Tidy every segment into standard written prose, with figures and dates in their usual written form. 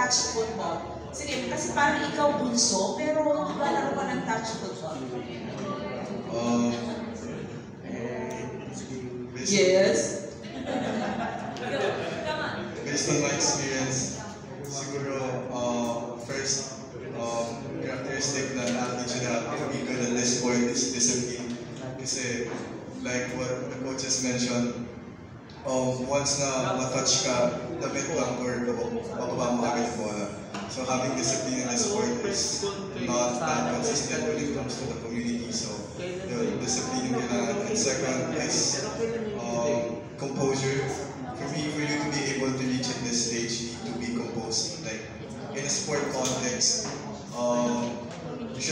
touch football? Sige, kasi parang ikaw bunso, pero lalaro ka ng touch football. Yes. Based on my experience, siguro first characteristic that an athlete should have to be good at this sport is discipline. Kasi like what the coaches mentioned, once na ma-touch ka, damit lang or bababa mo agad yung bola. So having discipline in this sport is not that consistent when it comes to the community. So the discipline yung kailangan. And second is composure. For you to be able to reach at this stage, you need to be composed. Like in a sport context, you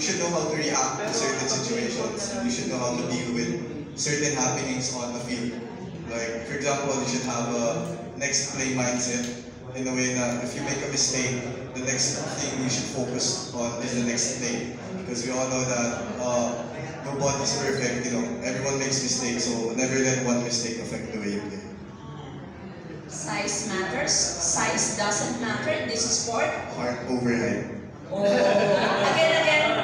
should know how to react to certain situations. You should know how to deal with certain happenings on the field. Like for example, you should have a next play mindset in a way that if you make a mistake, the next thing you should focus on is the next play. Because we all know that nobody's perfect. You know, everyone makes mistakes, so never let one mistake affect the way you play. Size matters. Size doesn't matter in this sport. Heart over height. Oh. Again.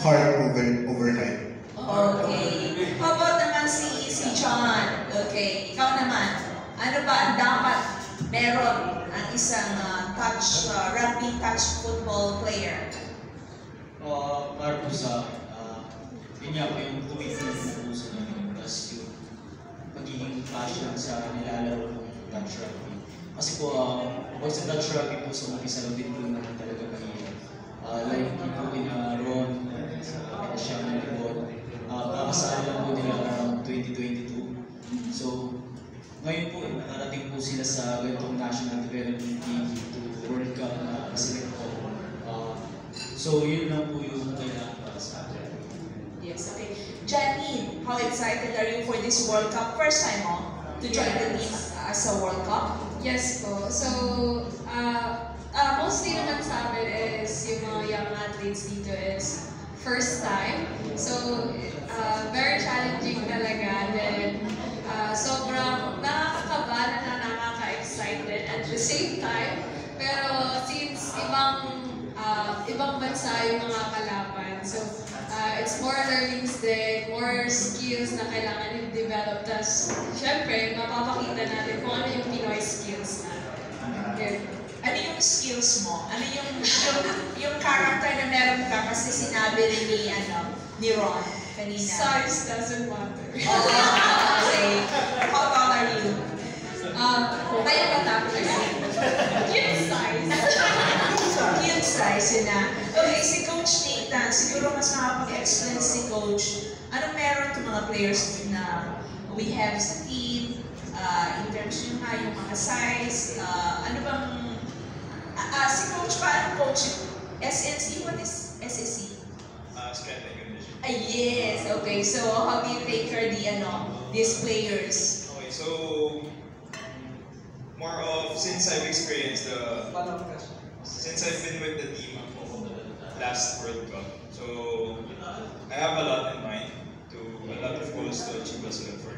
Heart over height. Okay. How about naman si John? Okay. Ikaw naman. Ano ba ang dapat meron ang isang rugby touch football player? Para po sa yun nga po yung commitment po sa namin, plus yung magiging passion sa nilalaro ng touch rugby. Kasi po, pag sa touch rugby po sa umpisa lang din po naman talaga mahirap. Like po Ron, siya ng Libon, kakasali lang po nila around 2022. So, ngayon po, nakarating po sila sa ganitong National Development Team to World Cup na select po. So, yun lang po yung kailangan para sa atin. Yes, okay. Janine, how excited are you for this World Cup? First time to join the team as a World Cup? Yes po. So, mostly naman sa amin is yung mga young athletes dito is first time. So, very challenging talaga. Then, sobrang nakakakaba na nakaka-excited at the same time. Pero since ibang bansa yung mga kalaban, so it's more learnings din, more skills na kailangan i-develop. Tapos, syempre, mapapakita natin kung ano yung Pinoy skills natin. Ano yung skills mo? Ano yung character na meron ka kasi sinabi rin ni Ron kanina? Size doesn't matter. Okay. How tall are you? Kaya ba tapos? Cute size. Cute size, yun na. Okay, si Coach Nathan, siguro mas makapag-explain si Coach. Anong meron itong mga players na we have sa team, in terms yung mga size, ano bang, si Coach pa, anong coach? SNC? What is SSC? Strength and conditioning. Yes, okay. So, how do you take care these players? Okay, so more of since I've experienced since I've been with the team last World Cup, so I have a lot in mind a lot of goals to achieve as well for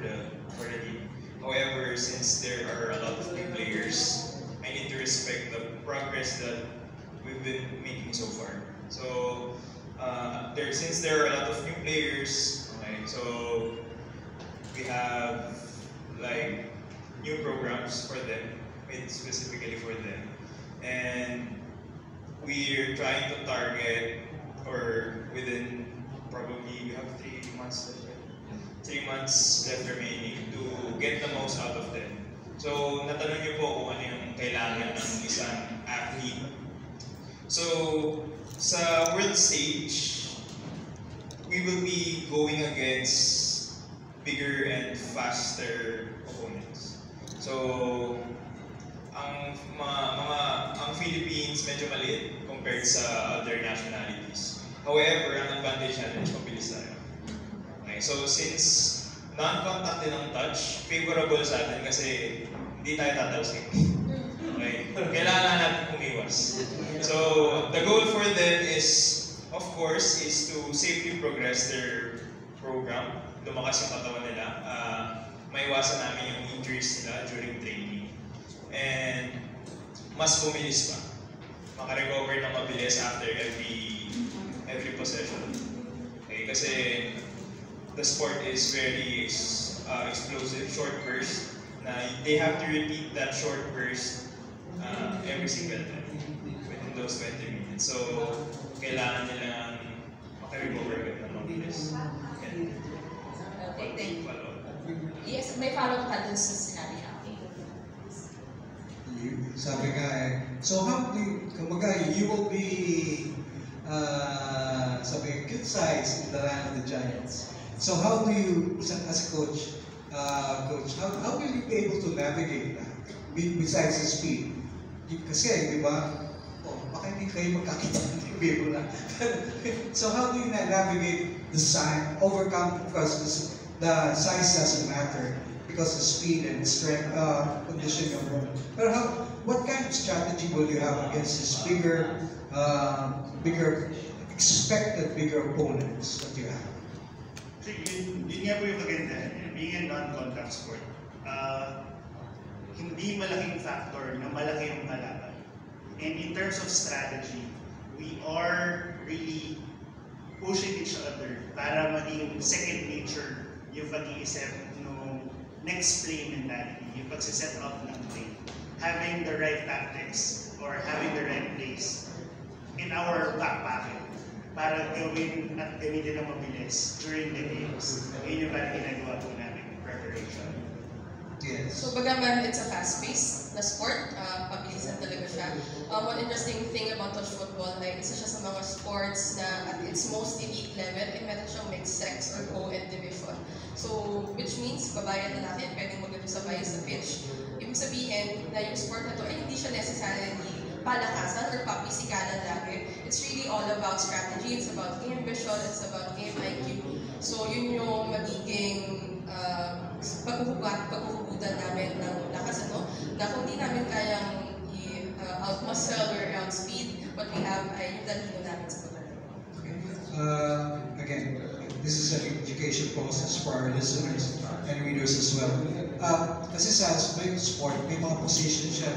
the team. However, since there are a lot of new players, I need to respect the progress that we've been making so far. So since there are a lot of new players, okay, so we have like new programs for them, made specifically for them, and we're trying to target, or within probably we have 3 months left, right? 3 months left remaining to get the most out of them. So natanong niyo po kung ano yung kailangan ng isang athlete. So sa world stage, we will be going against bigger and faster opponents. So ang Philippines medyo maliit compared sa other nationalities. However, ang advantage natin is mabilis tayo. Okay, so since non-contact din ang touch, favorable sa atin kasi hindi tayo tatalsik. Okay? Kailangan natin umiwas. So the goal for them is, of course, is to safely progress their program, lumakas yung katawan nila, maiwasan namin yung injuries nila during training. And mas bumilis pa. Makarecover na mabilis after every possession. Okay, kasi the sport is very explosive, short burst, na they have to repeat that short burst every single time within those 20 minutes. So, kailangan nilang makarecover agad na mabilis. Okay, thank you. Yes, may follow-up ka dun sa sinabi natin. Sabi nga so how do you, kumbaga, you will be, sabi, good size in the land of the giants. So how do you, as a coach, how will you be able to navigate that, besides the speed? Kasi, di ba, baka hindi kayo magkakita ng biro na. So how do you navigate the size, overcome, because the size doesn't matter, because the speed and strength, condition of run. But what kind of strategy will you have against this bigger expected bigger opponents that you have? So yun nga po yung maganda, being a non-contact sport. Hindi malaking factor na malaki yung kalaban. And in terms of strategy, we are really pushing each other para maging second nature yung pag-iisip ng next play mentality, yung pagsiset up ng play. Having the right tactics or having the right plays in our back pocket para gawin at gamitin ng mabilis during the games. Yun yung parang ginagawa po namin preparation. Yes. So bagaman it's a fast-paced na sport, pabilisan talaga siya. One interesting thing about touch football ay isa siya sa mga sports na at its most elite level ay meron siyang mixed sex or co-ed division. So which means babayan na natin pwedeng magkakasabay sa pitch. Ibig sabihin na yung sport na to ay hindi siya necessarily palakasan or papisikalan lagi. It's really all about strategy, it's about game vision, it's about game IQ. So yun yung magiging paghuhugutan namin ng lakas, na kung di namin kayang out-muscle or outspeed, what we have ay yung talino namin sa paglalaro. Again, this is an education process for our listeners and readers as well. Kasi sa sport, may mga positions siya